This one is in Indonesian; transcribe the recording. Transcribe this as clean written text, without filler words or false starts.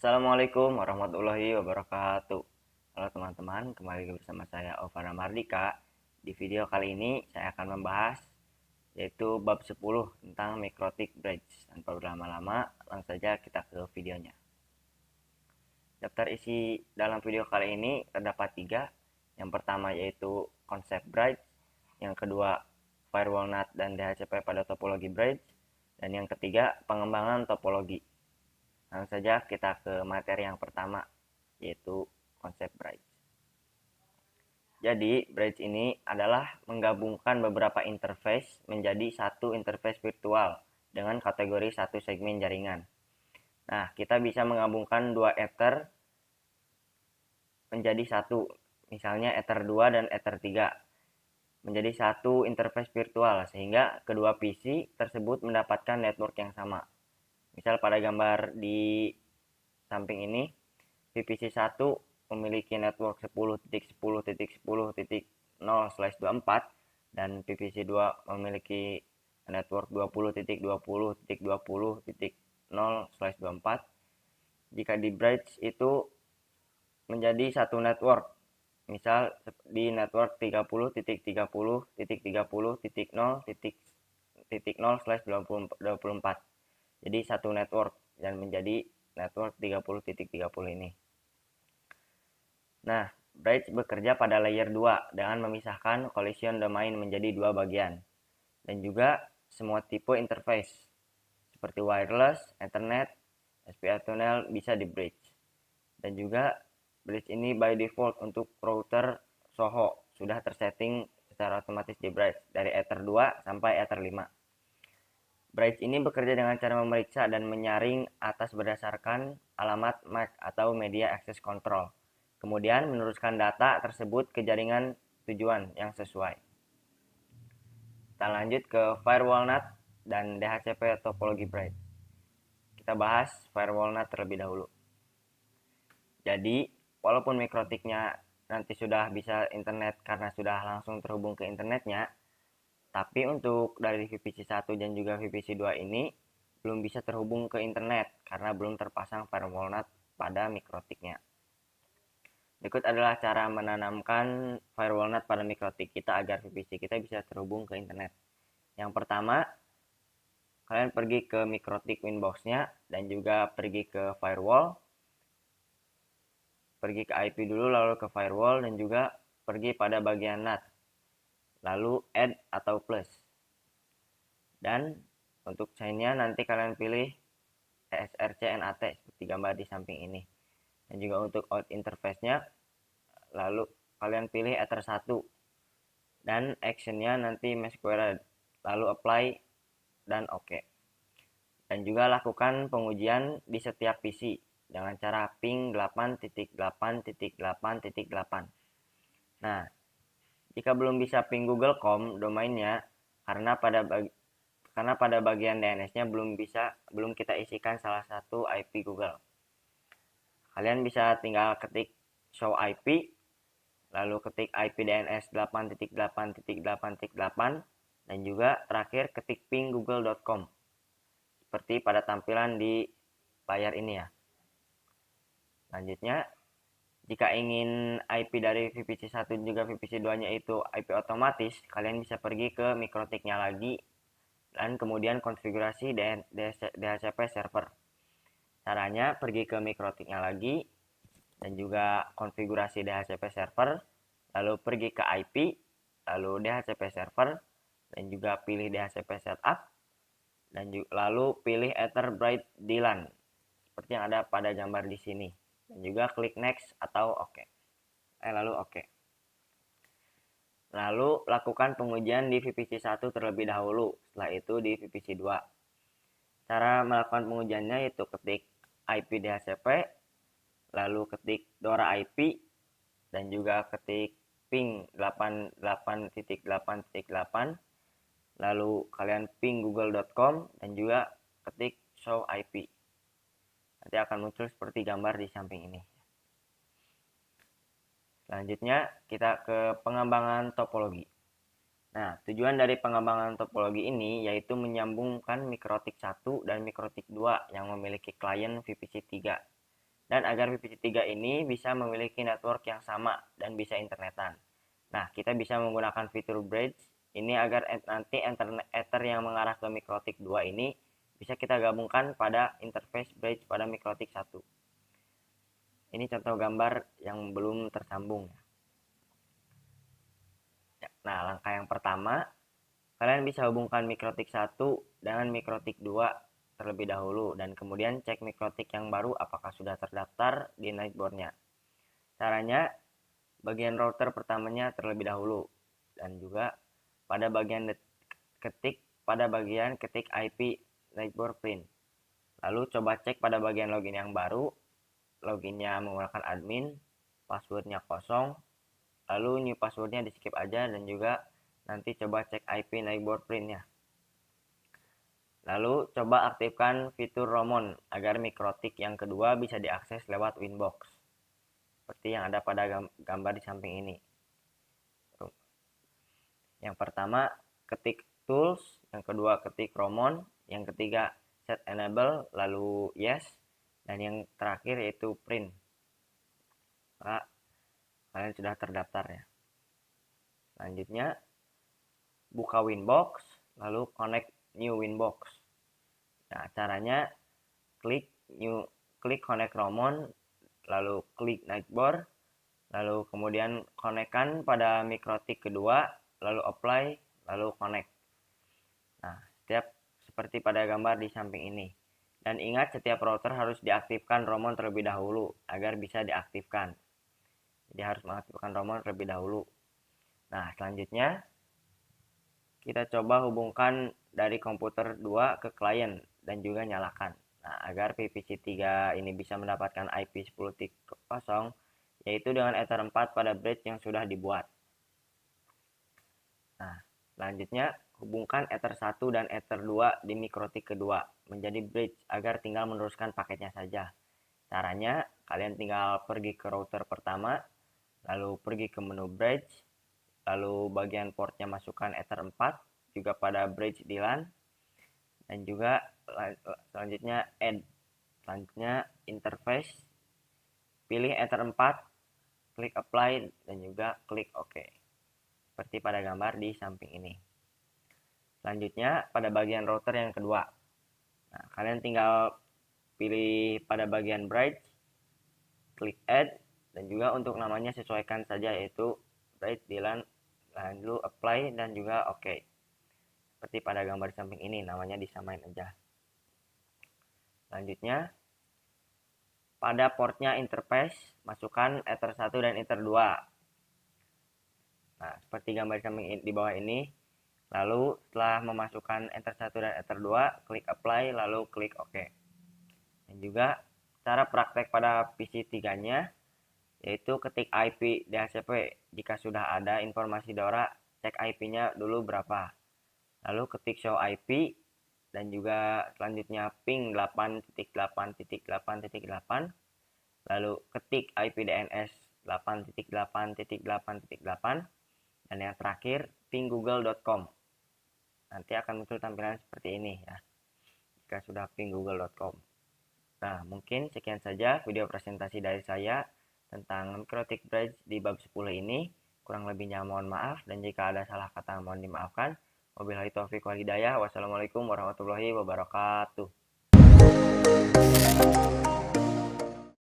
Assalamualaikum warahmatullahi wabarakatuh. Halo teman-teman, kembali bersama saya Ovara Mardika. Di video kali ini saya akan membahas yaitu bab 10 tentang Mikrotik Bridge. Tanpa berlama-lama, langsung saja kita ke videonya. Daftar isi dalam video kali ini terdapat 3. Yang pertama yaitu konsep bridge, yang kedua firewall NAT dan DHCP pada topologi bridge, dan yang ketiga pengembangan topologi. Langsung saja kita ke materi yang pertama, yaitu konsep bridge. Jadi, bridge ini adalah menggabungkan beberapa interface menjadi satu interface virtual dengan kategori satu segmen jaringan. Nah, kita bisa menggabungkan dua ether menjadi satu, misalnya ether 2 dan ether 3 menjadi satu interface virtual, sehingga kedua PC tersebut mendapatkan network yang sama. Misal pada gambar di samping ini, VPC 1 memiliki network 10.10.10.0/24 dan VPC 2 memiliki network 20.20.20.0/24. Jika di bridge itu menjadi satu network, misal di network 30.30.30.0.0/24. Jadi satu network dan menjadi network 30.30 ini. Nah, bridge bekerja pada layer 2 dengan memisahkan collision domain menjadi dua bagian. Dan juga semua tipe interface seperti wireless, ethernet, SPI tunnel bisa di bridge. Dan juga bridge ini by default untuk router Soho sudah tersetting secara otomatis di bridge dari ether 2 sampai ether 5. Bridge ini bekerja dengan cara memeriksa dan menyaring atas berdasarkan alamat MAC atau Media Access Control. Kemudian meneruskan data tersebut ke jaringan tujuan yang sesuai. Kita lanjut ke firewall NAT dan DHCP topologi bridge. Kita bahas firewall NAT terlebih dahulu. Jadi, walaupun mikrotiknya nanti sudah bisa internet karena sudah langsung terhubung ke internetnya, tapi untuk dari VPC 1 dan juga VPC 2 ini belum bisa terhubung ke internet karena belum terpasang firewall NAT pada mikrotiknya. Berikut adalah cara menanamkan firewall NAT pada mikrotik kita agar VPC kita bisa terhubung ke internet. Yang pertama, kalian pergi ke mikrotik winbox-nya dan juga pergi ke firewall. Pergi ke IP dulu, lalu ke firewall, dan juga pergi pada bagian NAT. Lalu add atau plus. Dan untuk chainnya nanti kalian pilih ESRC NAT seperti gambar di samping ini. Dan juga untuk out interface-nya, lalu kalian pilih ether 1. Dan action-nya nanti mesh squared. Lalu apply dan OK. Dan juga lakukan pengujian di setiap PC dengan cara ping 8.8.8.8. Nah, jika belum bisa ping Google.com domainnya karena pada bagian DNS-nya belum kita isikan salah satu IP Google. Kalian bisa tinggal ketik show IP, lalu ketik IP DNS 8.8.8.8 dan juga terakhir ketik ping google.com. Seperti pada tampilan di layar ini ya. Selanjutnya, jika ingin IP dari VPC 1 dan juga VPC 2-nya itu IP otomatis, kalian bisa pergi ke mikrotiknya lagi dan kemudian konfigurasi DHCP server. Caranya pergi ke mikrotiknya lagi dan juga konfigurasi DHCP server, lalu pergi ke IP, lalu DHCP server, dan juga pilih DHCP setup, dan lalu pilih Ether Bright DLAN seperti yang ada pada gambar di sini, dan juga klik next atau OK. Lalu OK. Lalu lakukan pengujian di VPC 1 terlebih dahulu, setelah itu di VPC 2. Cara melakukan pengujiannya yaitu ketik IP DHCP, lalu ketik DORA IP, dan juga ketik ping 88.8.8, lalu kalian ping google.com dan juga ketik show IP. Nanti akan muncul seperti gambar di samping ini. Selanjutnya kita ke pengembangan topologi. Nah, tujuan dari pengembangan topologi ini yaitu menyambungkan mikrotik 1 dan mikrotik 2 yang memiliki klien VPC 3 dan agar VPC3 ini bisa memiliki network yang sama dan bisa internetan. Nah, kita bisa menggunakan fitur bridge ini agar nanti Ether yang mengarah ke MikroTik 2 ini bisa kita gabungkan pada interface bridge pada MikroTik 1. Ini contoh gambar yang belum tersambung. Nah, langkah yang pertama, kalian bisa hubungkan MikroTik 1 dengan MikroTik 2 terlebih dahulu dan kemudian cek MikroTik yang baru apakah sudah terdaftar di Nightboard-nya. Caranya, bagian router pertamanya terlebih dahulu dan juga pada bagian ketik IP Nightboard print. Lalu coba cek pada bagian login yang baru, loginnya menggunakan admin, passwordnya kosong, lalu new passwordnya di skip aja dan juga nanti coba cek IP Nightboard printnya. Lalu coba aktifkan fitur Romon agar MikroTik yang kedua bisa diakses lewat Winbox. Seperti yang ada pada gambar di samping ini. Yang pertama ketik tools, yang kedua ketik Romon, yang ketiga set enable, lalu yes, dan yang terakhir yaitu print. Maka kalian sudah terdaftar ya. Selanjutnya buka Winbox, lalu connect new Winbox. Nah, caranya klik connect Romon, lalu klik Nightboard, lalu kemudian konekkan pada MikroTik kedua, lalu apply, lalu connect. Nah, seperti pada gambar di samping ini. Dan ingat setiap router harus diaktifkan Romon terlebih dahulu agar bisa diaktifkan. Jadi harus mengaktifkan Romon terlebih dahulu. Nah, selanjutnya kita coba hubungkan dari komputer 2 ke klien dan juga nyalakan. Nah, agar VPC3 ini bisa mendapatkan IP 10.0 yaitu dengan Ether 4 pada bridge yang sudah dibuat. Nah, selanjutnya hubungkan Ether 1 dan Ether 2 di MikroTik kedua menjadi bridge agar tinggal meneruskan paketnya saja. Caranya, kalian tinggal pergi ke router pertama, lalu pergi ke menu bridge, lalu bagian portnya masukkan Ether 4, juga pada bridge di LAN, dan juga selanjutnya add. Selanjutnya interface, pilih Ether 4, klik apply, dan juga klik OK. Seperti pada gambar di samping ini. Selanjutnya pada bagian router yang kedua. Nah, kalian tinggal pilih pada bagian bridge, klik add, dan juga untuk namanya sesuaikan saja yaitu bridge di LAN, lalu apply dan juga OK. Seperti pada gambar di samping ini, namanya disamain aja. Selanjutnya, pada portnya interface, masukkan Ether 1 dan Ether 2. Nah, seperti gambar di samping di bawah ini. Lalu setelah memasukkan Ether 1 dan Ether 2, klik apply, lalu klik OK. Dan juga cara praktek pada PC3-nya, yaitu ketik IP DHCP. Jika sudah ada informasi DORA, cek IP-nya dulu berapa. Lalu ketik show IP, dan juga selanjutnya ping 8.8.8.8, lalu ketik IP DNS 8.8.8.8, dan yang terakhir ping google.com. Nanti akan muncul tampilan seperti ini ya, jika sudah ping google.com. Nah, mungkin sekian saja video presentasi dari saya tentang MikroTik Bridge di bab 10 ini. Kurang lebihnya mohon maaf, dan jika ada salah kata mohon dimaafkan. Wabillahi taufiq wal hidayah. Wassalamualaikum warahmatullahi wabarakatuh.